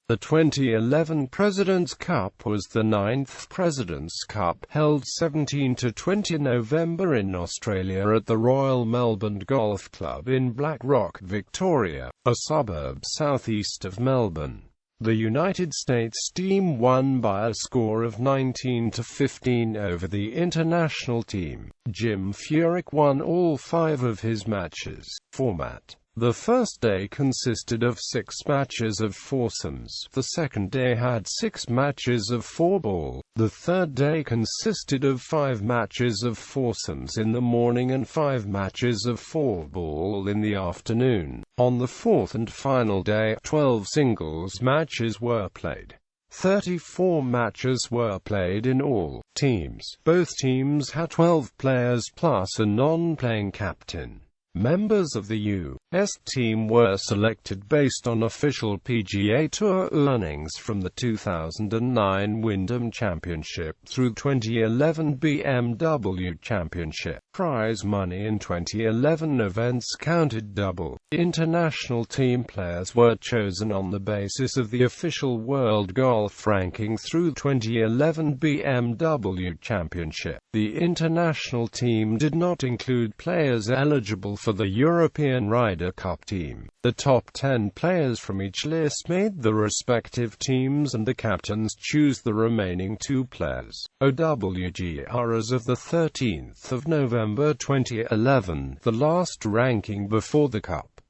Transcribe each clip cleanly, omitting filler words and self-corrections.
The 2011 President's Cup was the 9th President's Cup, held 17 to 20 November in Australia at the Royal Melbourne Golf Club in Black Rock, Victoria, a suburb southeast of Melbourne. The United States team won by a score of 19 to 15 over the international team. Jim Furyk won all 5 of his matches. Format: the first day consisted of 6 matches of foursomes, the second day had 6 matches of fourball, the third day consisted of 5 matches of foursomes in the morning and 5 matches of fourball in the afternoon. On the fourth and final day, 12 singles matches were played. 34 matches were played in all. Teams: both teams had 12 players plus a non-playing captain. Members of the U.S. team were selected based on official PGA Tour earnings from the 2009 Wyndham Championship through 2011 BMW Championship. Prize money in 2011 events counted double. International team players were chosen on the basis of the official World Golf Ranking through 2011 BMW Championship. The international team did not include players eligible for the European Ryder Cup team. The top 10 players from each list made the respective teams and the captains choose the remaining 2 players. OWGR as of the 13th of November 2011, the last ranking before the Cup.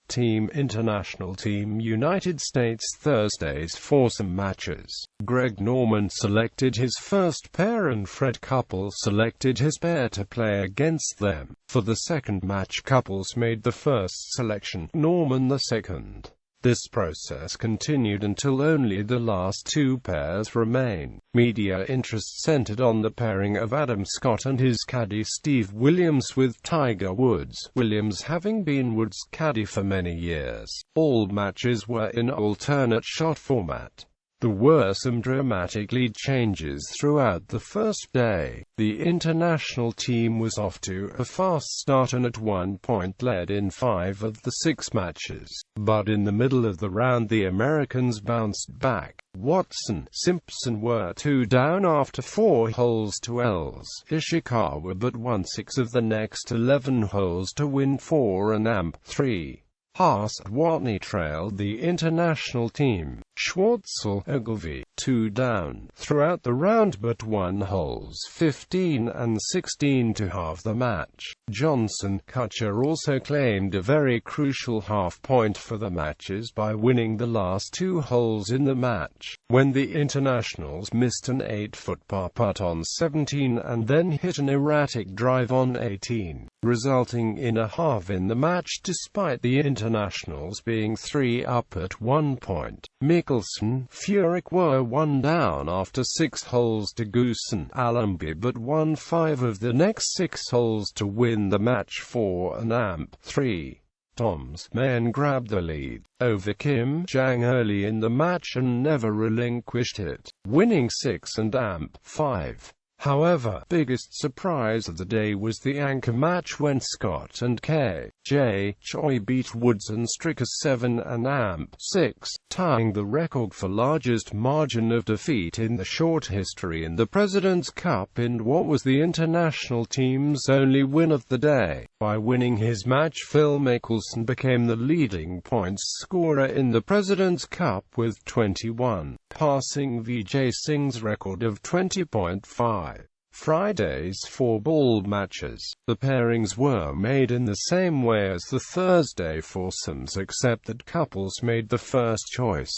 Team: International Team United States. Thursday's foursome matches. Greg Norman selected his first pair and Fred Couples selected his pair to play against them. For the second match, Couples made the first selection, Norman the second. This process continued until only the last 2 pairs remained. Media interest centered on the pairing of Adam Scott and his caddy Steve Williams with Tiger Woods, Williams having been Woods' caddy for many years. All matches were in alternate shot format. There were some dramatic lead changes throughout the first day. The international team was off to a fast start and at one point led in 5 of the 6 matches. But in the middle of the round the Americans bounced back. Watson, Simpson were 2 down after 4 holes to L's. Ishikawa but won 6 of the next 11 holes to win 4 and 3. Haas and Watney trailed the international team. Schwartzel, Ogilvy, 2 down throughout the round but won holes 15 and 16 to halve the match. Johnson, Kutcher also claimed a very crucial half point for the matches by winning the last 2 holes in the match, when the internationals missed an 8-foot par putt on 17 and then hit an erratic drive on 18, resulting in a halve in the match despite the internationals being 3 up at one point. Mickelson, Furyk were 1 down after 6 holes to Goosen, Allenby but won 5 of the next 6 holes to win the match 4 and 3. Tom's men grabbed the lead over Kim Jang early in the match and never relinquished it, winning 6 and 5. However, biggest surprise of the day was the anchor match when Scott and K.J. Choi beat Woods and Stricker 7 and 6, tying the record for largest margin of defeat in the short history in the President's Cup in what was the international team's only win of the day. By winning his match, Phil Mickelson became the leading points scorer in the President's Cup with 21, passing Vijay Singh's record of 20.5. Friday's fourball matches. The pairings were made in the same way as the Thursday foursomes except that Couples made the first choice.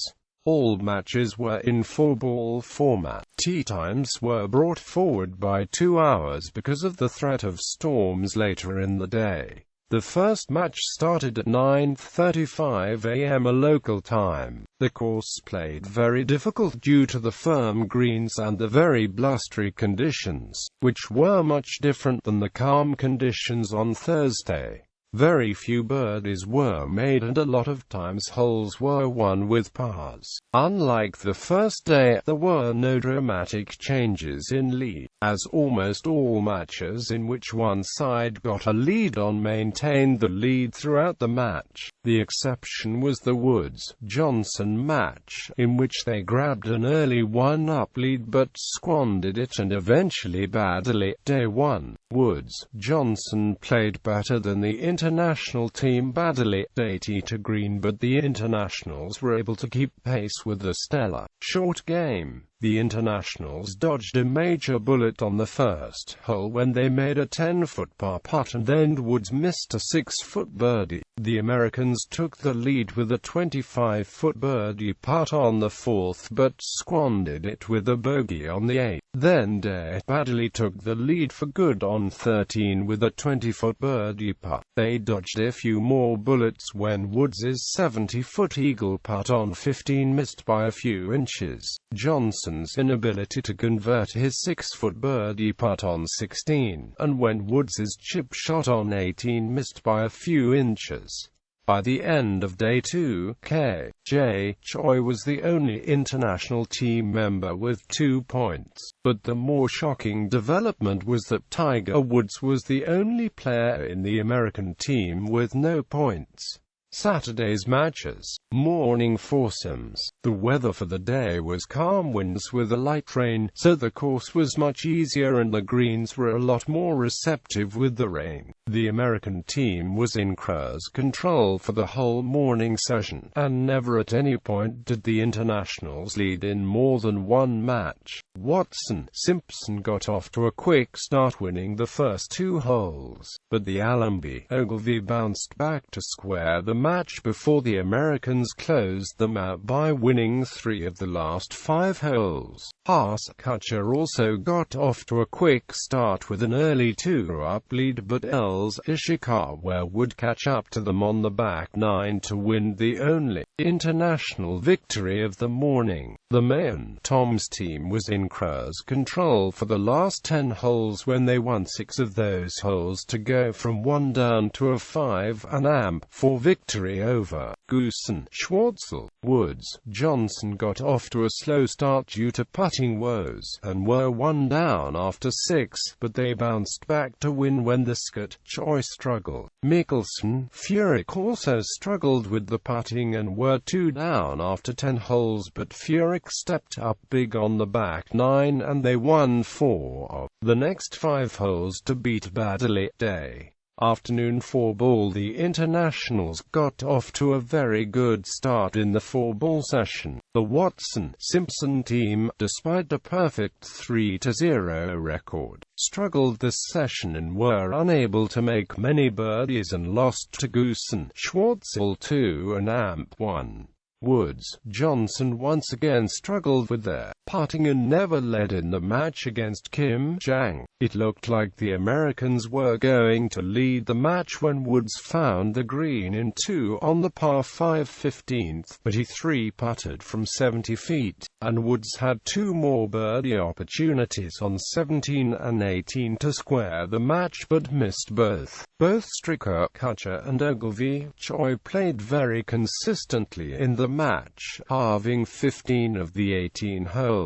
All matches were in fourball format. Tee times were brought forward by 2 hours because of the threat of storms later in the day. The first match started at 9:35 a.m. a local time. The course played very difficult due to the firm greens and the very blustery conditions, which were much different than the calm conditions on Thursday. Very few birdies were made and a lot of times holes were won with pars. Unlike the first day, there were no dramatic changes in lead, as almost all matches in which one side got a lead on maintained the lead throughout the match. The exception was the Woods-Johnson match, in which they grabbed an early 1-up lead but squandered it and eventually badly. Day 1. Woods-Johnson played better than the international team badly, 80 to green, but the internationals were able to keep pace with the stellar short game. The internationals dodged a major bullet on the first hole when they made a 10-foot par putt and then Woods missed a 6-foot birdie. The Americans took the lead with a 25-foot birdie putt on the fourth but squandered it with a bogey on the eighth. Then Day badly took the lead for good on 13 with a 20-foot birdie putt. They dodged a few more bullets when Woods' 70-foot eagle putt on 15 missed by a few inches. Johnson's inability to convert his 6-foot birdie putt on 16, and when Woods' chip shot on 18 missed by a few inches. By the end of Day 2, K.J. Choi was the only international team member with 2 points. But the more shocking development was that Tiger Woods was the only player in the American team with no points. Saturday's matches. Morning foursomes. The weather for the day was calm winds with a light rain, so the course was much easier and the greens were a lot more receptive with the rain. The American team was in cruise control for the whole morning session, and never at any point did the internationals lead in more than one match. Watson-Simpson got off to a quick start, winning the first 2 holes, but the Allenby-Ogilvy bounced back to square the match before the Americans closed them out by winning 3 of the last 5 holes. Haas-Kutcher also got off to a quick start with an early 2-up lead, but Ishikawa would catch up to them on the back 9 to win the only international victory of the morning. The Mayan Tom's team was in cruise control for the last 10 holes when they won 6 of those holes to go from 1 down to a 5-amp for victory over Goosen, Schwartzel. Woods-Johnson got off to a slow start due to putting woes, and were 1 down after 6, but they bounced back to win when the Scott Choi struggled. Mickelson-Furyk also struggled with the putting and were 2 down after 10 holes, but Furyk stepped up big on the back 9 and they won 4 of the next 5 holes to beat badly. Day. Afternoon 4-ball. The internationals got off to a very good start in the 4-ball session. The Watson-Simpson team, despite a perfect 3-0 record, struggled this session and were unable to make many birdies and lost to Goosen, Schwartzel 2-amp 1. Woods-Johnson once again struggled with their putting and never led in the match against Kim Jang. It looked like the Americans were going to lead the match when Woods found the green in 2 on the par 5 15th, but he 3-putted from 70 feet, and Woods had 2 more birdie opportunities on 17 and 18 to square the match but missed both. Both Stricker, Kutcher and Ogilvy Choi played very consistently in the match, halving 15 of the 18 holes.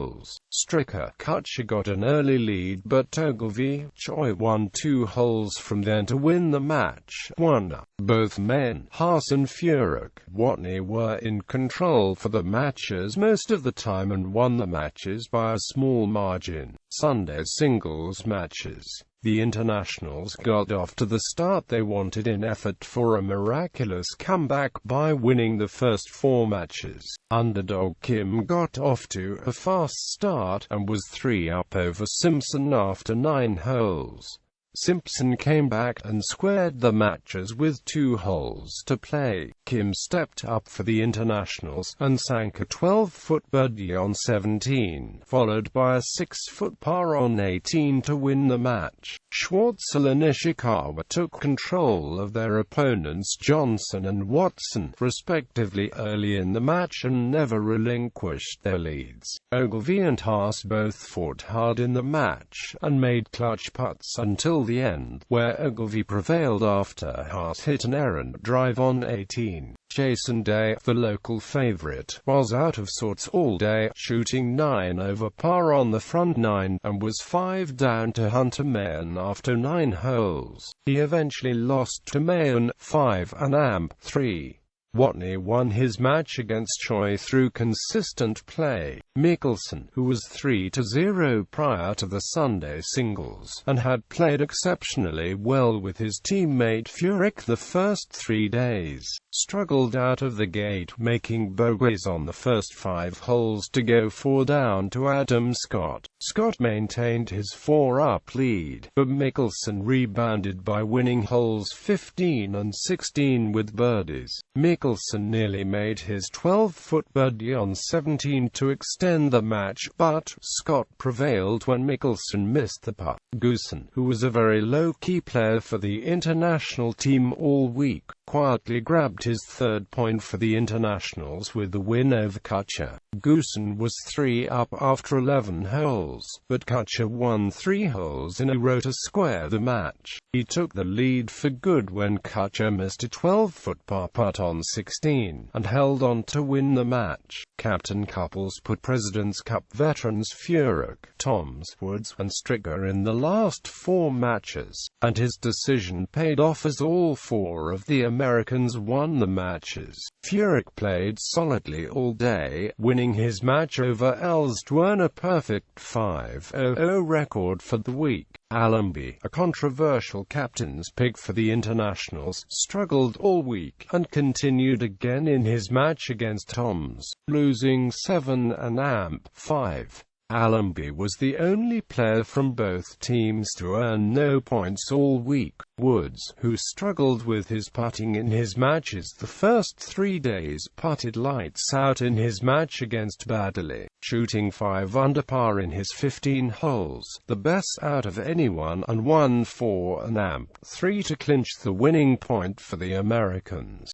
Stricker, Kutcher got an early lead, but Ogilvy Choi won 2 holes from then to win the match. 1. Both men, Haas and Furyk, Watney, were in control for the matches most of the time and won the matches by a small margin. Sunday's singles matches. The internationals got off to the start they wanted in effort for a miraculous comeback by winning the first 4 matches. Underdog Kim got off to a fast start, and was 3-up over Simpson after 9 holes. Simpson came back and squared the matches with 2 holes to play. Kim stepped up for the internationals and sank a 12-foot birdie on 17, followed by a 6-foot par on 18 to win the match. Schwartzel and Ishikawa took control of their opponents Johnson and Watson, respectively, early in the match and never relinquished their leads. Ogilvy and Haas both fought hard in the match, and made clutch putts until the end, where Ogilvy prevailed after Haas hit an errant drive on 18. Jason Day, the local favorite, was out of sorts all day, shooting 9 over par on the front 9, and was 5 down to Hunter Mahan after 9 holes. He eventually lost to Mahan, 5-amp 3. Watney won his match against Choi through consistent play. Mickelson, who was 3-0 prior to the Sunday singles, and had played exceptionally well with his teammate Furyk the first 3 days, struggled out of the gate, making bogeys on the first 5 holes to go 4 down to Adam Scott. Scott maintained his 4-up lead, but Mickelson rebounded by winning holes 15 and 16 with birdies. Mickelson nearly made his 12-foot birdie on 17 to extend the match, but Scott prevailed when Mickelson missed the putt. Goosen, who was a very low-key player for the international team all week, quietly grabbed his 3rd point for the internationals with the win over Kuchar. Goosen was 3 up after 11 holes, but Kuchar won 3 holes in a row to square the match. He took the lead for good when Kuchar missed a 12-foot par putt on 16, and held on to win the match. Captain Couples put President's Cup veterans Furyk, Toms, Woods, and Stricker in the last 4 matches, and his decision paid off as all 4 of the Americans won the matches. Furyk played solidly all day, winning his match over Els to earn a perfect 5-0 record for the week. Allenby, a controversial captain's pick for the internationals, struggled all week, and continued again in his match against Toms, losing 7-5. Allenby was the only player from both teams to earn no points all week. Woods, who struggled with his putting in his matches the first 3 days, putted lights out in his match against Baddeley, shooting 5 under par in his 15 holes, the best out of anyone, and won 4 and 3 to clinch the winning point for the Americans.